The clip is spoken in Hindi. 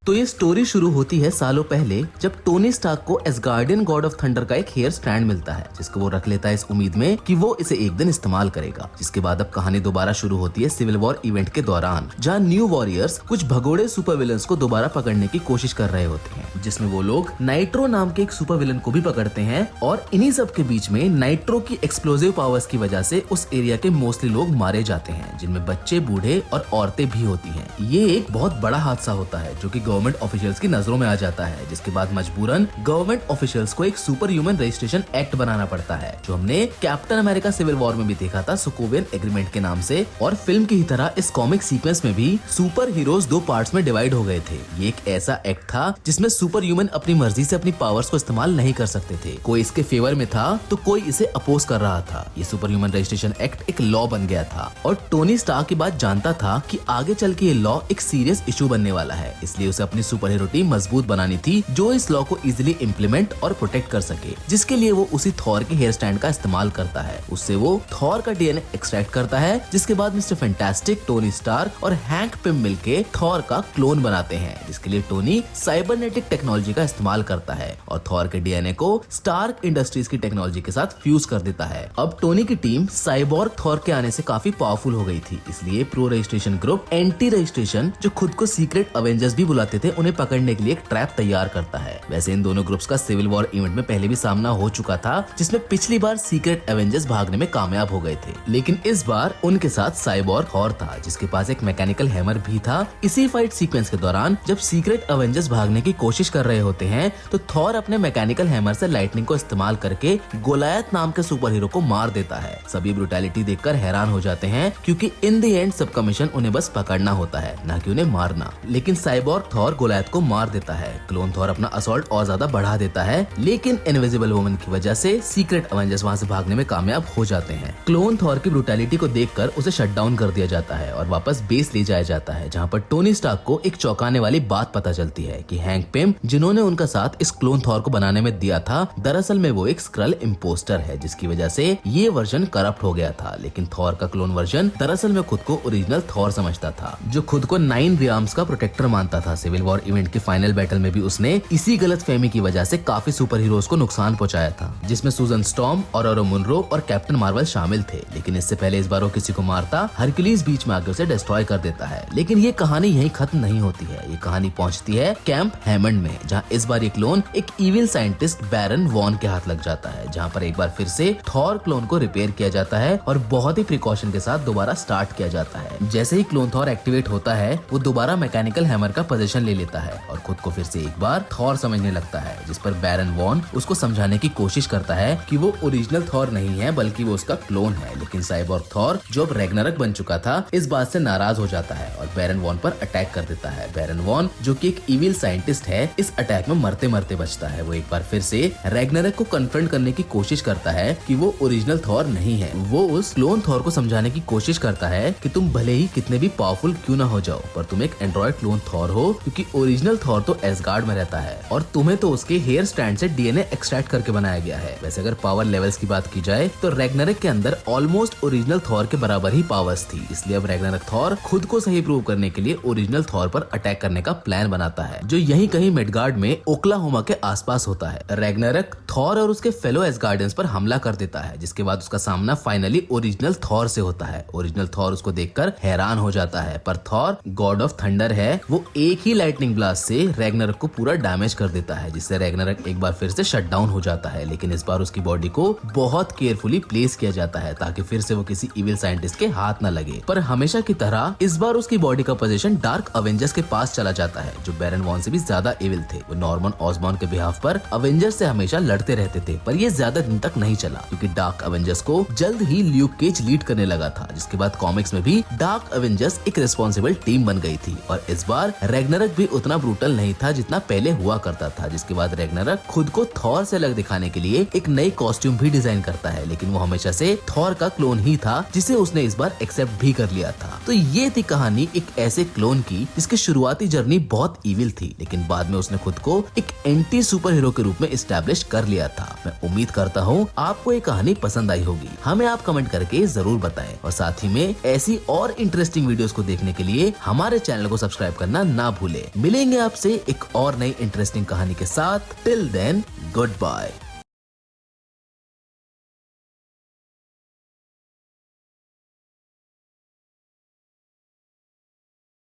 तो ये स्टोरी शुरू होती है सालों पहले, जब टोनी स्टार्क को एसगार्डियन गॉड ऑफ थंडर का एक हेयर स्ट्रैंड मिलता है, जिसको वो रख लेता है इस उम्मीद में कि वो इसे एक दिन इस्तेमाल करेगा। जिसके बाद अब कहानी दोबारा शुरू होती है सिविल वॉर इवेंट के दौरान, जहाँ न्यू वॉरियर्स कुछ भगोड़े सुपर विलन्स को दोबारा पकड़ने की कोशिश कर रहे होते हैं, जिसमें वो लोग नाइट्रो नाम के एक सुपर विलन को भी पकड़ते हैं। और इन्हीं सब के बीच में नाइट्रो की एक्सप्लोसिव पावर्स की वजह से उस एरिया के मोस्टली लोग मारे जाते हैं, जिनमें बच्चे, बूढ़े और औरतें भी होती हैं। ये एक बहुत बड़ा हादसा होता है जो कि गवर्नमेंट ऑफिशियल्स की नजरों में आ जाता है, जिसके बाद मजबूरन गवर्नमेंट ऑफिशियल्स को एक सुपर ह्यूमन रजिस्ट्रेशन एक्ट बनाना पड़ता है, जो हमने कैप्टन अमेरिका सिविल वॉर में भी देखा था सोकोवियन एग्रीमेंट के नाम से। और फिल्म की ही तरह इस कॉमिक सीक्वेंस में भी सुपर हीरोज दो पार्ट्स में डिवाइड हो गए थे। ये एक ऐसा एक्ट था जिसमें सुपर ह्यूमन अपनी मर्जी से अपनी पावर्स को इस्तेमाल नहीं कर सकते थे। कोई इसके फेवर में था तो कोई इसे अपोज कर रहा था। ये सुपर ह्यूमन रजिस्ट्रेशन एक्ट एक लॉ बन गया था और टोनी स्टार्क की बात जानता था कि आगे चल के ये लॉ एक सीरियस इशू बनने वाला है, इसलिए उसे अपनी सुपर हीरो टीम मजबूत बनानी थी जो इस लॉ को इजीली इम्प्लीमेंट और प्रोटेक्ट कर सके। जिसके लिए वो उसी थॉर के हेयर स्टैंड का इस्तेमाल करता है। उससे वो थॉर का डीएनए एक्सट्रैक्ट करता है, जिसके बाद मिस्टर फैंटास्टिक, टोनी स्टार्क और हैंक पिम मिलके थॉर का क्लोन बनाते हैं, जिसके लिए टोनी साइबरनेटिक टेक्नोलॉजी का इस्तेमाल करता है और थॉर के डीएनए को स्टार्क इंडस्ट्रीज की टेक्नोलॉजी के साथ फ्यूज कर देता है। अब टोनी की टीम साइबोर्ग थॉर के आने से काफी पावरफुल हो गई थी, इसलिए pro registration group anti registration, जो खुद को सीक्रेट अवेंजर्स भी बुलाते थे, उन्हें पकड़ने के लिए एक ट्रैप तैयार करता है। वैसे इन दोनों ग्रुप्स का सिविल वॉर इवेंट में पहले भी सामना हो चुका था, जिसमें पिछली बार सीक्रेट अवेंजर्स भागने में कामयाब हो गए थे, लेकिन इस बार उनके साथ साइबोर्ग थॉर था, जिसके पास एक मैकेनिकल हैमर भी था। इसी फाइट सीक्वेंस के दौरान जब सीक्रेट अवेंजर्स भागने की कोशिश कर रहे होते हैं, तो थॉर अपने मैकेनिकल हैमर से लाइटनिंग को इस्तेमाल करके गोलायत नाम के सुपर हीरो को मार देता है। सभी ब्रूटैलिटी देखकर हैरान हो जाते हैं, क्योंकि इन द एंड सबका मिशन उन्हें बस पकड़ना होता है, ना कि उन्हें मारना। लेकिन साइबोर्ग थॉर गोलायत को मार देता है। क्लोन थॉर अपना असॉल्ट और ज्यादा बढ़ा देता है, लेकिन इनविजिबल वुमन की वजह से सीक्रेट अवेंजर्स वहां से भागने में कामयाब हो जाते हैं। क्लोन थॉर की ब्रूटैलिटी को देखकर उसे शट डाउन कर दिया जाता है और वापस बेस ले जाया जाता है, जहां पर टोनी स्टार्क को एक चौंकाने वाली बात पता चलती है कि हैंक पिम, जिन्होंने उनका साथ इस क्लोन थॉर को बनाने में दिया था, दरअसल में वो एक स्क्रल इम्पोस्टर है, जिसकी वजह से ये वर्जन करप्ट हो गया था। लेकिन थॉर का क्लोन वर्जन दरअसल में खुद को ओरिजिनल थॉर समझता था, जो खुद को 9 रियाम्स का प्रोटेक्टर मानता था। सिविल वॉर इवेंट के फाइनल बैटल में भी उसने इसी गलतफहमी की वजह से काफी सुपर हीरोज को नुकसान पहुंचाया था, जिसमें सूजन स्टॉर्म, ऑरोरा मुनरो और कैप्टन मार्वल शामिल थे। लेकिन इससे पहले इस बार वो किसी को मारता, हरक्यूलिस बीच में आके उसे डिस्ट्रॉय कर देता है। लेकिन ये कहानी यहीं खत्म नहीं होती है। ये कहानी पहुंचती है कैंप हैमंड में, जहां इस बार ये क्लोन एक इविल साइंटिस्ट बैरन वॉन के हाथ लग जाता है, जहां पर एक बार फिर से थॉर क्लोन को रिपेयर किया जाता है और बहुत ही प्रिकॉशन के साथ दोबारा स्टार्ट किया जाता है। जैसे ही क्लोन थॉर एक्टिवेट होता है, वो दोबारा मैकेनिकल हैमर का पोजीशन ले लेता है और खुद को फिर से एक बार थॉर समझने लगता है, जिस पर बैरन वॉन उसको समझाने की कोशिश करता है कि वो ओरिजिनल थॉर नहीं है, बल्कि वो उसका क्लोन है। लेकिन साइबोर्ग थॉर, जो अब रैग्नारॉक बन चुका था, इस बात से नाराज हो जाता है और बैरन वॉन पर अटैक कर देता है। बैरन वॉन, जो कि एक इविल साइंटिस्ट है, इस अटैक में मरते मरते बचता है। वो एक बार फिर से रैग्नारॉक को कन्फ्रंट करने की कोशिश करता है कि वो ओरिजिनल थॉर नहीं है। वो उस क्लोन थॉर को समझाने की कोशिश करता है कि तुम भले ही कितने भी पावरफुल क्यों ना हो जाओ, पर तुम एक एंड्रॉइड क्लोन थॉर हो, क्योंकि ओरिजिनल थॉर तो एसगार्ड में रहता है और तुम्हें तो उसके हेयर स्टैंड से डीएनए एक्सट्रैक्ट करके बनाया गया है। वैसे अगर पावर लेवल्स की बात की जाए तो रैग्नारॉक के अंदर ऑलमोस्ट ओरिजिनल थॉर के बराबर ही पावर्स थी, इसलिए अब रैग्नारॉक थॉर खुद को सही प्रूव करने के लिए ओरिजिनल थॉर पर अटैक करने का प्लान बनाता है, जो यहीं कहीं मिडगार्ड में ओक्लाहोमा के आसपास होता है। रैग्नारॉक थॉर और उसके फेलो एसगार्डियंस पर हमला कर देता है, जिसके बाद उसका सामना फाइनली ओरिजिनल थॉर से होता है। ओरिजिनल थॉर उसको देखकर हैरान हो जाता है, पर थॉर गॉड ऑफ थंडर है, वो एक ही लाइटनिंग ब्लास्ट से रैग्नारॉक को पूरा डैमेज कर देता है, जिससे रैग्नारॉक एक बार फिर से शट डाउन हो जाता है। लेकिन इस बार उसकी बॉडी को बहुत केयरफुली प्लेस किया जाता है, ताकि फिर से वो किसी इविल साइंटिस्ट के हाथ न लगे। पर हमेशा की तरह इस बार उसकी बॉडी का पोजीशन डार्क अवेंजर्स के पास चला जाता है, जो बैरन वॉन से भी ज्यादा इविल थे। वो नॉर्मन ऑसबॉर्न के बिहाफ पर अवेंजर्स से हमेशा लड़ते रहते थे, पर ये ज्यादा दिन तक नहीं चला, क्योंकि डार्क अवेंजर्स को जल्द ही ल्यूक केज लीड करने लगा था। जिसके बाद कॉमिक्स में भी डार्क अवेंजर्स एक रिस्पॉन्सिबल टीम बन गई थी और इस बार रैग्नारॉक भी उतना ब्रूटल नहीं था जितना पहले हुआ करता था। जिसके बाद रैग्नारॉक खुद को थॉर से अलग दिखाने के लिए एक नई कॉस्ट्यूम भी डिजाइन करता है, लेकिन वो हमेशा से थॉर का क्लोन ही था, जिसे उसने इस बार एक्सेप्ट भी कर लिया था। तो ये थी कहानी एक ऐसे क्लोन की जिसकी शुरुआती जर्नी बहुत इविल थी, लेकिन बाद में उसने खुद को एक एंटी सुपर हीरो के रूप में एस्टैब्लिश कर लिया था। मैं उम्मीद करता हूँ आपको ये कहानी पसंद आई होगी। हमें आप कमेंट करके जरूर बताएं और साथ ही में ऐसी और इंटरेस्टिंग वीडियोस को देखने के लिए हमारे चैनल को सब्सक्राइब करना ना भूलें। भूले। मिलेंगे आपसे एक और नई इंटरेस्टिंग कहानी के साथ। Till then, good bye.